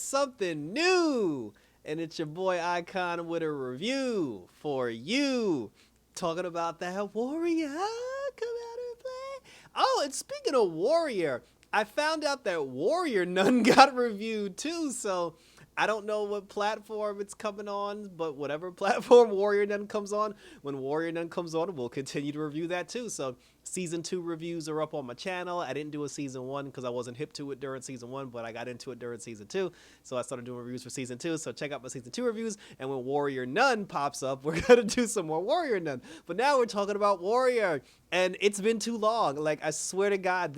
something new. And it's your boy Icon with a review for you. Talking about that Warrior. Come out and play. Oh, and speaking of Warrior, I found out that Warrior Nun got reviewed too. So I don't know what platform it's coming on, but whatever platform Warrior Nun comes on, when Warrior Nun comes on, we'll continue to review that too. So season 2 reviews are up on my channel. I didn't do a season 1 because I wasn't hip to it during season 1, but I got into it during season 2. So I started doing reviews for season 2. So check out my season 2 reviews. And when Warrior Nun pops up, we're going to do some more Warrior Nun. But now we're talking about Warrior. And it's been too long. Like, I swear to God,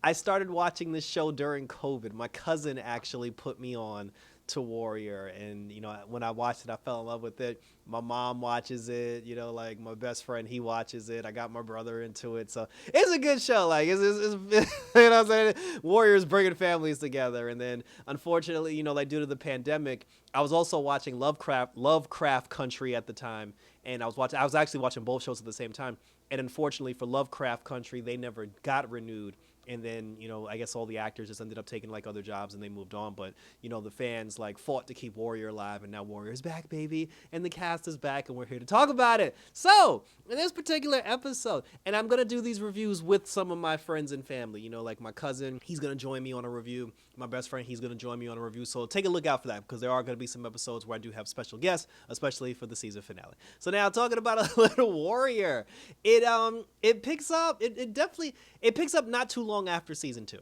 I started watching this show during COVID. My cousin actually put me on to Warrior, and when I watched it, I fell in love with it. My mom watches it, like my best friend, he watches it. I got my brother into it, so it's a good show. Like it's you know what I'm saying, Warriors bringing families together. And then unfortunately, like due to the pandemic, I was also watching Lovecraft Country at the time, and I was actually watching both shows at the same time. And unfortunately for Lovecraft Country, they never got renewed. And then, I guess all the actors just ended up taking like other jobs and they moved on. But, the fans like fought to keep Warrior alive, and now Warrior's back, baby. And the cast is back, and we're here to talk about it. So, in this particular episode, and I'm going to do these reviews with some of my friends and family, like my cousin, he's going to join me on a review. My best friend, he's going to join me on a review. So take a look out for that, because there are going to be some episodes where I do have special guests, especially for the season finale. So now talking about a little Warrior, it picks up, it picks up not too long after season 2.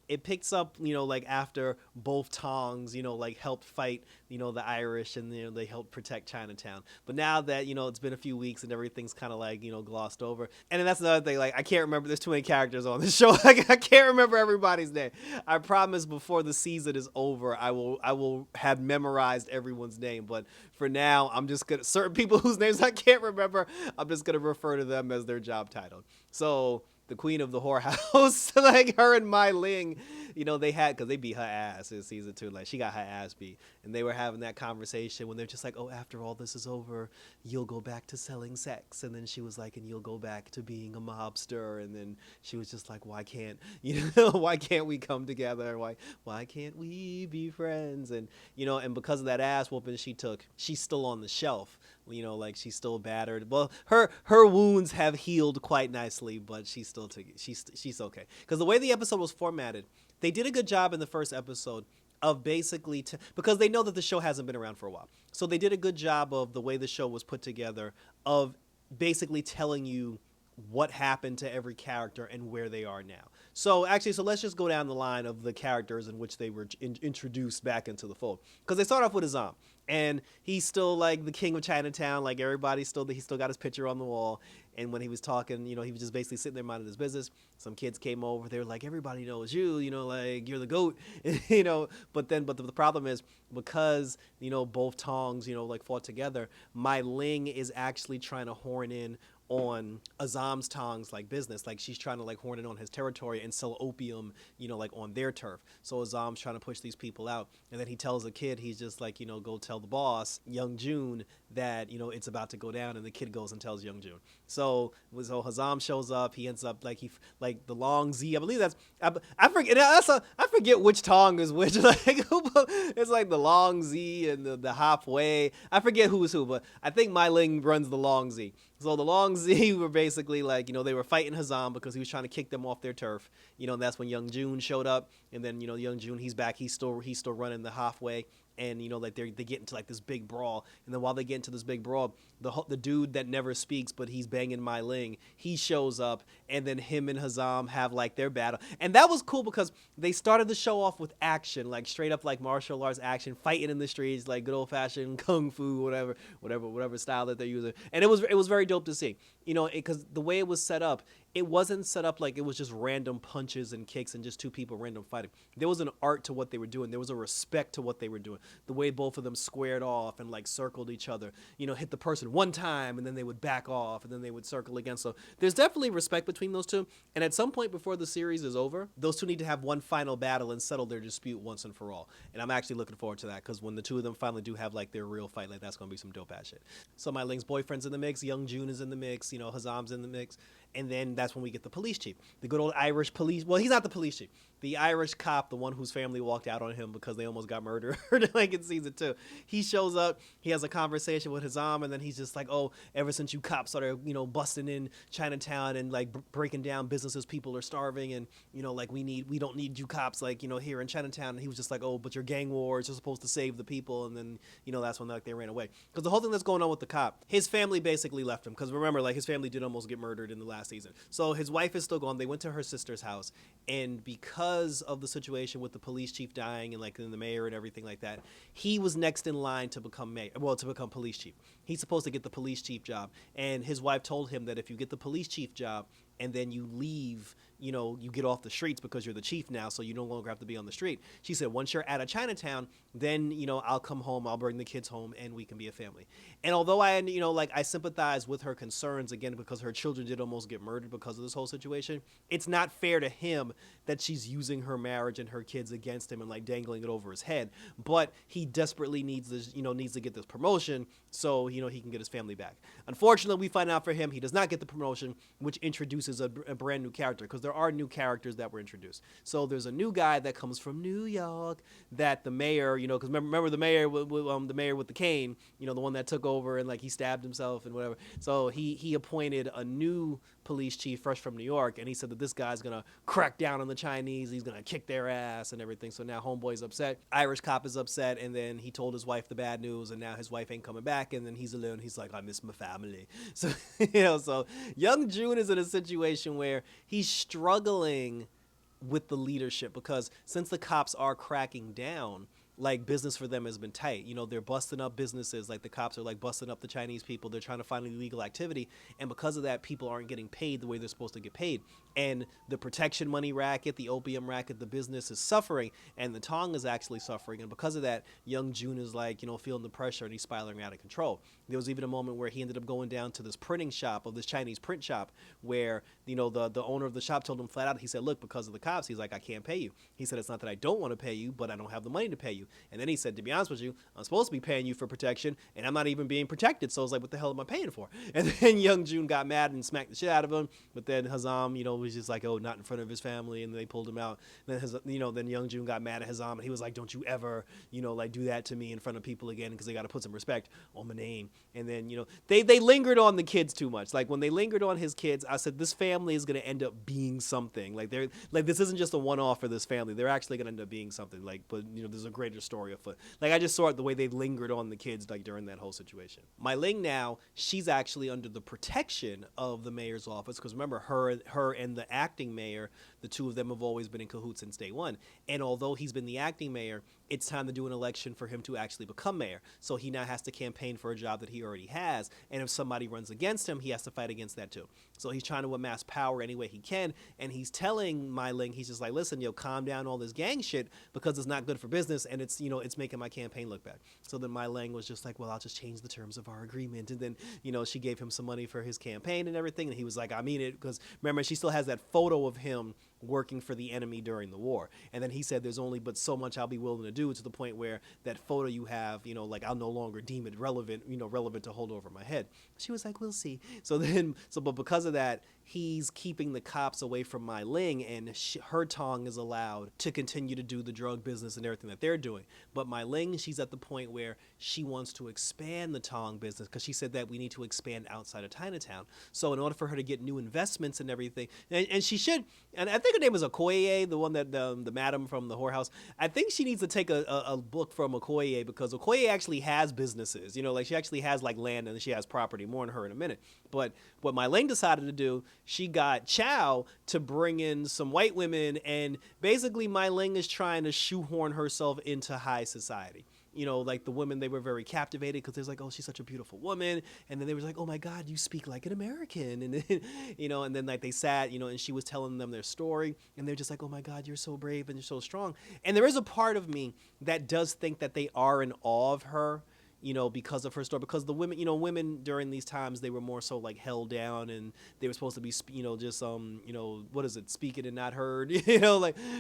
It picks up, like after both Tongs, like helped fight, the Irish, and they helped protect Chinatown. But now that, it's been a few weeks and everything's kind of like, glossed over. And then that's another thing, like I can't remember, there's too many characters on this show. Like I can't remember everybody's name. I promise before the season is over, I will have memorized everyone's name. But for now, I'm just gonna, certain people whose names I can't remember, I'm just gonna refer to them as their job title. So the queen of the whorehouse, like her and Mai Ling, they had, because they beat her ass in season 2. Like she got her ass beat, and they were having that conversation when they're just like, oh, after all this is over, you'll go back to selling sex. And then she was like, and you'll go back to being a mobster. And then she was just like, why can't why can't we come together? Why can't we be friends? And and because of that ass whooping she took, she's still on the shelf. Like she's still battered. Well, her wounds have healed quite nicely, but she's okay. Because the way the episode was formatted, they did a good job in the first episode of basically, because they know that the show hasn't been around for a while. So they did a good job of the way the show was put together of basically telling you what happened to every character and where they are now. So let's just go down the line of the characters in which they were introduced back into the fold. Because they start off with Azam, and he's still like the king of Chinatown. Like he still got his picture on the wall. And when he was talking, he was just basically sitting there minding his business. Some kids came over. They were like, everybody knows you, like you're the GOAT, But the problem is, because, both Tongs, like fought together, Mai Ling is actually trying to horn in on Azam's Tongs like business. Like she's trying to like horn in on his territory and sell opium, like on their turf. So Azam's trying to push these people out. And then he tells a kid, he's just like, go tell the boss, Young Jun, that, it's about to go down. And the kid goes and tells Young Jun. So Azam shows up. He ends up like the Long Z. I believe that's, I forget which Tong is which. Like it's like the Long Z and the halfway. I forget who's who, but I think Mai Ling runs the Long Z. So the Long Z were basically like, they were fighting Azam because he was trying to kick them off their turf. And that's when Young Jun showed up. And then, Young Jun, he's back. He's still running the halfway. And, like they get into like this big brawl. And then while they get into this big brawl, the dude that never speaks, but he's banging Mai Ling, he shows up. And then him and Azam have like their battle. And that was cool because they started the show off with action, like straight up like martial arts action, fighting in the streets, like good old fashioned kung fu, whatever style that they're using. And it was very dope to see, because the way it was set up, it wasn't set up like it was just random punches and kicks and just two people random fighting. There was an art to what they were doing. There was a respect to what they were doing. The way both of them squared off and like circled each other, hit the person one time and then they would back off and then they would circle again. So there's definitely respect between those two. And at some point before the series is over, those two need to have one final battle and settle their dispute once and for all. And I'm actually looking forward to that, because when the two of them finally do have like their real fight, like that's going to be some dope ass shit. So Mai Ling's boyfriend's in the mix. Young Jun is in the mix. Hazam's in the mix. And then that's when we get the police chief, the good old Irish police. Well, he's not the police chief. The Irish cop, the one whose family walked out on him because they almost got murdered, like in season 2. He shows up, he has a conversation with Hazam, and then he's just like, oh, ever since you cops started, busting in Chinatown and like breaking down businesses, people are starving, and like we don't need you cops, like here in Chinatown. And he was just like, oh, but your gang wars are supposed to save the people, and then that's when like they ran away, because the whole thing that's going on with the cop, his family basically left him, because remember, like his family did almost get murdered in the last season. So his wife is still gone. They went to her sister's house, and because of the situation with the police chief dying and like the mayor and everything like that, he was next in line to become police chief. He's supposed to get the police chief job, and his wife told him that if you get the police chief job and then you leave, you get off the streets because you're the chief now, so you no longer have to be on the street. She said, once you're out of Chinatown, then, I'll come home, I'll bring the kids home, and we can be a family. And although I sympathize with her concerns, again, because her children did almost get murdered because of this whole situation, it's not fair to him that she's using her marriage and her kids against him and like dangling it over his head. But he desperately needs this, needs to get this promotion so, he can get his family back. Unfortunately, we find out for him, he does not get the promotion, which introduces a brand new character, because there are new characters that were introduced. So there's a new guy that comes from New York that the mayor, because remember the mayor the mayor with the cane, the one that took over and like he stabbed himself and whatever. So he appointed a new police chief fresh from New York, and he said that this guy's gonna crack down on the Chinese, he's gonna kick their ass and everything. So now homeboy's upset, Irish cop is upset, and then he told his wife the bad news, and now his wife ain't coming back, and then he's alone. He's like, I miss my family. So so young June is in a situation where he's struggling with the leadership, because since the cops are cracking down, like business for them has been tight. They're busting up businesses. Like the cops are like busting up the Chinese people. They're trying to find illegal activity. And because of that, people aren't getting paid the way they're supposed to get paid. And the protection money racket, the opium racket, the business is suffering, and the Tong is actually suffering. And because of that, young June is like, feeling the pressure, and he's spiraling out of control. There was even a moment where he ended up going down to this printing shop, of this Chinese print shop, where, the owner of the shop told him flat out, he said, look, because of the cops, he's like, I can't pay you. He said, it's not that I don't want to pay you, but I don't have the money to pay you. And then he said, to be honest with you, I'm supposed to be paying you for protection, and I'm not even being protected. So I was like, what the hell am I paying for? And then young June got mad and smacked the shit out of him. But then Hazam, was just like, oh, not in front of his family, and they pulled him out. And then then young June got mad at Hazam, and he was like, don't you ever, like do that to me in front of people again, because they got to put some respect on my name. And then, they lingered on the kids too much. Like when they lingered on his kids, I said, this family is going to end up being something. Like this isn't just a one-off for this family. They're actually going to end up being something. Like, but there's a greater story afoot. Like I just saw it the way they lingered on the kids, like during that whole situation. My Ling now, she's actually under the protection of the mayor's office, because remember, her and the acting mayor, the two of them have always been in cahoots since day one. And although he's been the acting mayor, it's time to do an election for him to actually become mayor. So he now has to campaign for a job that he already has. And if somebody runs against him, he has to fight against that too. So he's trying to amass power any way he can. And he's telling My Ling, he's just like, listen, calm down all this gang shit, because it's not good for business, and it's, it's making my campaign look bad. So then My Ling was just like, well, I'll just change the terms of our agreement. And then, she gave him some money for his campaign and everything. And he was like, I mean it, because remember, she still has that photo of him working for the enemy during the war. And then he said, there's only but so much I'll be willing to do, to the point where that photo you have, like I'll no longer deem it relevant to hold over my head. She was like, we'll see. But because of that, he's keeping the cops away from My Ling, and her Tong is allowed to continue to do the drug business and everything that they're doing. But My Ling, she's at the point where she wants to expand the Tong business, because she said that we need to expand outside of Chinatown. So in order for her to get new investments and everything, and she should, and I think her name is Okoye, the one that the madam from the whorehouse, I think she needs to take a book from Okoye, because Okoye actually has businesses, like she actually has like land and she has property. More on her in a minute. But what My Ling decided to do, she got Chow to bring in some white women, and basically My Ling is trying to shoehorn herself into high society. Like the women, they were very captivated, because they're like, oh, she's such a beautiful woman. And then they were like, oh my God, you speak like an American. And then, and then like they sat, and she was telling them their story, and they're just like, oh my God, you're so brave and you're so strong. And there is a part of me that does think that they are in awe of her, because of her story, because the women, women during these times, they were more so like held down, and they were supposed to be, just what is it, speaking and not heard,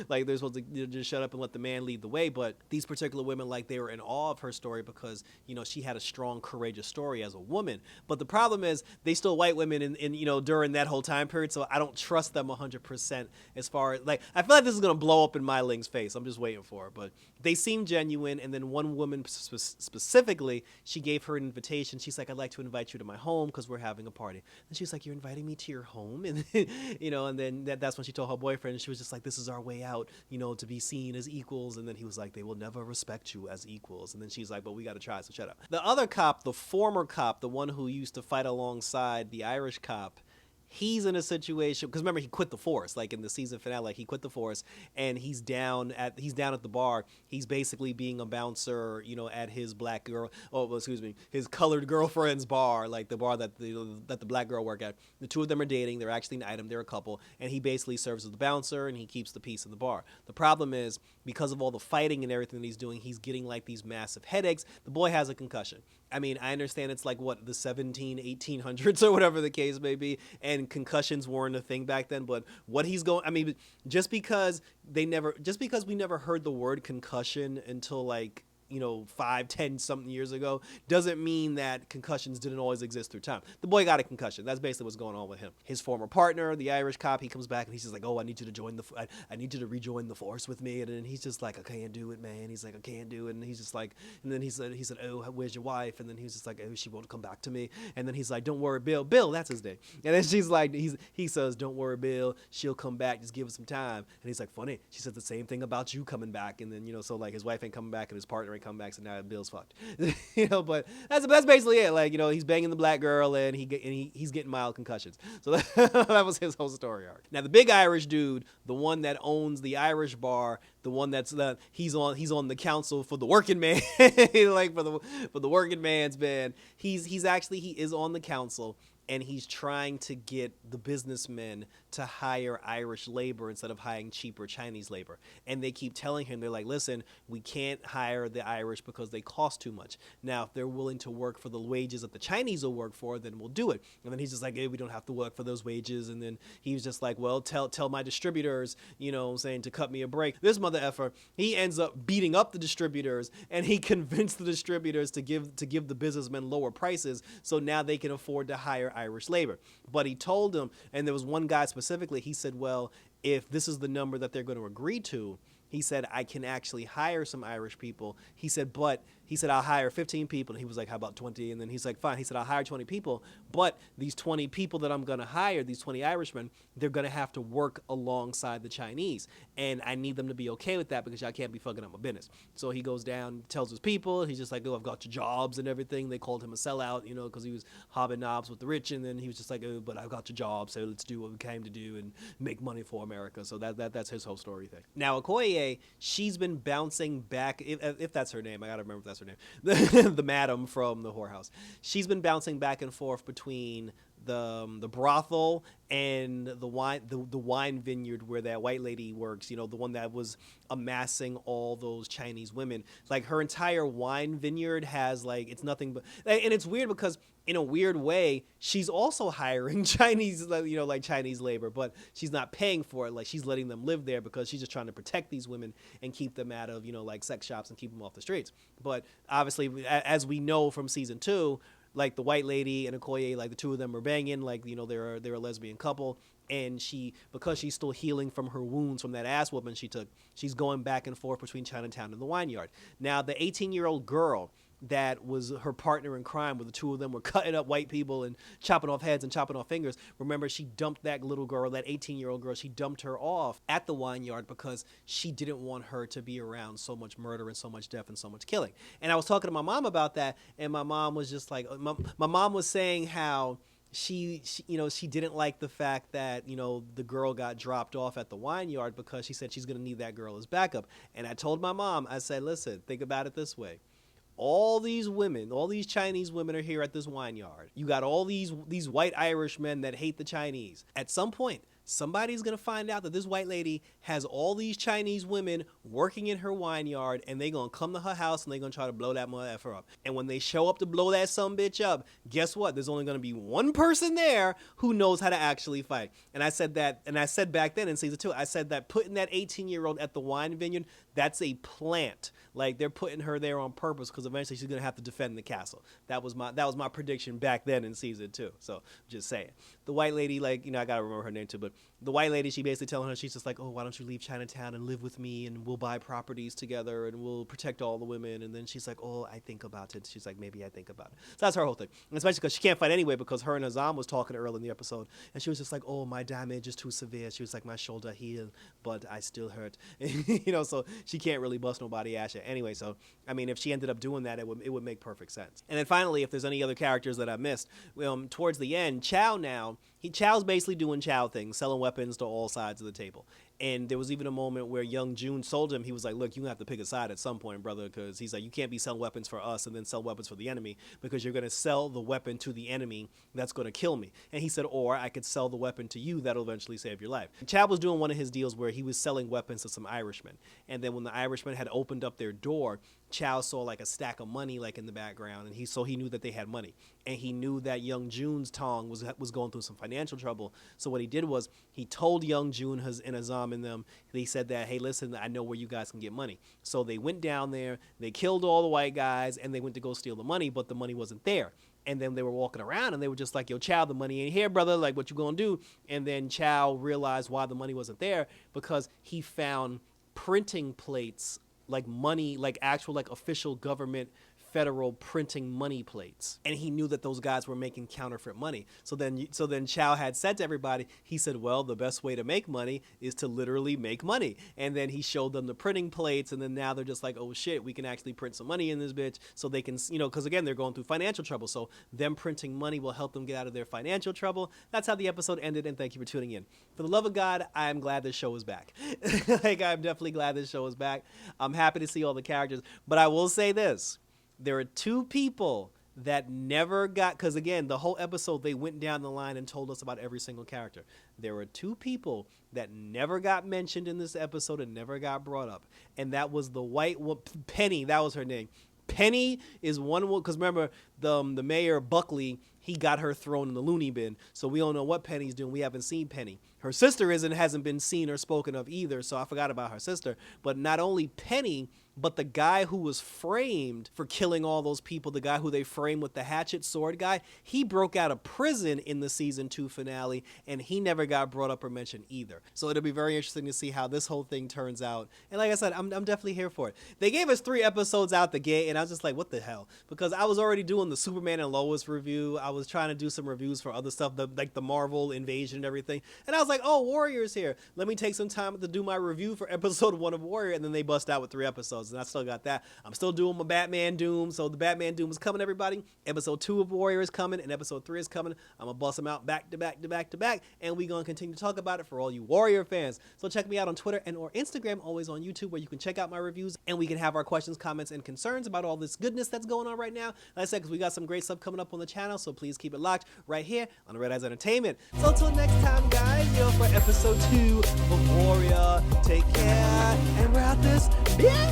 like they're supposed to just shut up and let the man lead the way. But these particular women, like, they were in awe of her story because she had a strong, courageous story as a woman. But the problem is they still white women in during that whole time period, so I don't trust them 100% as far as, like, I feel like this is gonna blow up in my Ling's face. I'm just waiting for it, but they seem genuine. And then one woman specifically, she gave her an invitation. She's like, I'd like to invite you to my home because we're having a party. And she's like, you're inviting me to your home? And and then that's when she told her boyfriend, and she was just like, this is our way out, to be seen as equals. And then he was like, they will never respect you as equals. And then she's like, but we got to try, so shut up. The other cop, the former cop, the one who used to fight alongside the Irish cop, he's in a situation, because remember, he quit the force, like in the season finale, like he quit the force, and he's down at the bar. He's basically being a bouncer, at his his colored girlfriend's bar, like the bar that the black girl work at. The two of them are dating. They're actually an item. They're a couple, and he basically serves as the bouncer, and he keeps the peace in the bar. The problem is, because of all the fighting and everything that he's doing, he's getting like these massive headaches. The boy has a concussion. I mean, I understand it's like, what, the 1800s or whatever the case may be, and concussions weren't a thing back then, but just because we never heard the word concussion until like 5, 10 something years ago, doesn't mean that concussions didn't always exist through time. The boy got a concussion. That's basically what's going on with him. His former partner, the Irish cop, he comes back and he's just like, oh, I need you to rejoin the force with me. And then he's just like, I can't do it, man. He's like, I can't do it. And he's just like, and then he said, oh, where's your wife? And then he was just like, oh, she won't come back to me. And then he's like, don't worry, Bill, that's his name. And then she's like, he says, don't worry, Bill, she'll come back, just give us some time. And he's like, funny, she said the same thing about you coming back. And then so like his wife ain't coming back and his partner ain't coming back, so now Bill's fucked. But that's basically it. Like, he's banging the black girl, and he's getting mild concussions. So that was his whole story arc. Now the big Irish dude, the one that owns the Irish bar, the one he's on the council for the working man, like for the working man's band. He is on the council, and he's trying to get the businessmen to hire Irish labor instead of hiring cheaper Chinese labor. And they keep telling him, they're like, listen, we can't hire the Irish because they cost too much. Now, if they're willing to work for the wages that the Chinese will work for, then we'll do it. And then he's just like, hey, we don't have to work for those wages. And then he was just like, well, tell my distributors, to cut me a break. This mother effer, he ends up beating up the distributors, and he convinced the distributors to give the businessmen lower prices, so now they can afford to hire Irish labor. But he told them, and there was one guy specifically, he said, well, if this is the number that they're going to agree to, he said, I can actually hire some Irish people. He said, I'll hire 15 people. And he was like, how about 20? And then he's like, fine. He said, I'll hire 20 people. But these 20 people that I'm going to hire, these 20 Irishmen, they're going to have to work alongside the Chinese. And I need them to be okay with that because y'all can't be fucking up my business. So he goes down, tells his people. He's just like, oh, I've got your jobs and everything. They called him a sellout, because he was hobbing knobs with the rich. And then he was just like, oh, but I've got your job. So let's do what we came to do and make money for America. So that's his whole story thing. Now, Okoye, she's been bouncing back, if that's her name, I gotta remember if that's her name, the madam from the whorehouse. She's been bouncing back and forth between the brothel and the wine vineyard where that white lady works, the one that was amassing all those Chinese women. Like, her entire wine vineyard has, like, it's nothing but, and it's weird because in a weird way, she's also hiring Chinese, like Chinese labor, but she's not paying for it. Like, she's letting them live there because she's just trying to protect these women and keep them out of, like sex shops and keep them off the streets. But obviously, as we know from season 2, like the white lady and Okoye, like the two of them are banging, like, they're a lesbian couple. And because she's still healing from her wounds from that ass whooping she took, she's going back and forth between Chinatown and the Wineyard. Now, the 18-year-old girl that was her partner in crime, where the two of them were cutting up white people and chopping off heads and chopping off fingers. Remember, she dumped that little girl, that 18-year-old girl, she dumped her off at the Wineyard because she didn't want her to be around so much murder and so much death and so much killing. And I was talking to my mom about that, and my mom was just like, my mom was saying how she didn't like the fact that, the girl got dropped off at the Wineyard because she said she's going to need that girl as backup. And I told my mom, I said, listen, think about it this way. All these women, all these Chinese women are here at this Wineyard. You got all these white Irish men that hate the Chinese. At some point, somebody's gonna find out that this white lady has all these Chinese women working in her wine yard, and they gonna come to her house and they gonna try to blow that mother effer up. And when they show up to blow that sumbitch up, guess what? There's only gonna be one person there who knows how to actually fight. And I said that, and I said back then in season 2, I said that putting that 18-year-old at the wine vineyard, that's a plant. Like, they're putting her there on purpose because eventually she's gonna have to defend the castle. That was my prediction back then in season 2. So just saying. The white lady, like, I gotta remember her name too, but the white lady, she basically telling her, she's just like, oh, why don't you leave Chinatown and live with me, and we'll buy properties together and we'll protect all the women. And then she's like, oh, I think about it. She's like, maybe I think about it. So that's her whole thing. And especially because she can't fight anyway, because her and Azam was talking early in the episode, and she was just like, oh, my damage is too severe. She was like, my shoulder healed, but I still hurt. So she can't really bust nobody ass yet anyway. So I mean, if she ended up doing that, it would make perfect sense. And then finally, if there's any other characters that I missed, towards the end, Chow's basically doing Chow things, selling weapons to all sides of the table. And there was even a moment where Young Jun told him, he was like, look, you have to pick a side at some point, brother, because he's like, you can't be selling weapons for us and then sell weapons for the enemy, because you're going to sell the weapon to the enemy that's going to kill me. And he said, or I could sell the weapon to you that'll eventually save your life. Chow was doing one of his deals where he was selling weapons to some Irishmen. And then when the Irishmen had opened up their door, Chow saw like a stack of money like in the background, and he knew that they had money, and he knew that Young Jun's Tong was going through some financial trouble. So what he did was he told Young Jun and Azam and them, he said that, hey, listen, I know where you guys can get money. So they went down there, they killed all the white guys, and they went to go steal the money, but the money wasn't there. And then they were walking around and they were just like, yo, Chow, the money ain't here, brother. Like, what you gonna do? And then Chow realized why the money wasn't there, because he found printing plates, like money, like actual like official government federal printing money plates, and he knew that those guys were making counterfeit money. So then Chow had said to everybody, he said, well, the best way to make money is to literally make money. And then he showed them the printing plates, and then now they're just like, oh shit, we can actually print some money in this bitch, so they can, because again, they're going through financial trouble, so them printing money will help them get out of their financial trouble. That's how the episode ended, and thank you for tuning in. For the love of God, I am glad this show is back. Like, I'm definitely glad this show is back. I'm happy to see all the characters, but I will say this. There are two people that never got, because again, the whole episode, they went down the line and told us about every single character. There were two people that never got mentioned in this episode and never got brought up. And that was the white Penny, that was her name. Penny is one, because remember, the mayor, Buckley, he got her thrown in the loony bin. So we don't know what Penny's doing. We haven't seen Penny. Her sister hasn't been seen or spoken of either, so I forgot about her sister. But not only Penny, but the guy who was framed for killing all those people, the guy who they framed with the hatchet sword guy, he broke out of prison in the season 2 finale, and he never got brought up or mentioned either. So it'll be very interesting to see how this whole thing turns out. And like I said, I'm definitely here for it. They gave us 3 episodes out the gate, and I was just like, what the hell? Because I was already doing the Superman and Lois review. I was trying to do some reviews for other stuff, like the Marvel Invasion and everything. And I was like, oh, Warrior's here. Let me take some time to do my review for episode 1 of Warrior, and then they bust out with 3 episodes. And I still got that. I'm still doing my Batman Doom. So the Batman Doom is coming, everybody. Episode 2 of Warrior is coming, and episode 3 is coming. I'm gonna bust them out back to back to back to back, and we're gonna continue to talk about it for all you Warrior fans. So check me out on Twitter and or Instagram, always on YouTube, where you can check out my reviews, and we can have our questions, comments, and concerns about all this goodness that's going on right now. Like I said, because we got some great stuff coming up on the channel, so please keep it locked right here on Red Eyes Entertainment. So until next time, guys, for episode 2 of Warrior, take care, and we're out this bitch.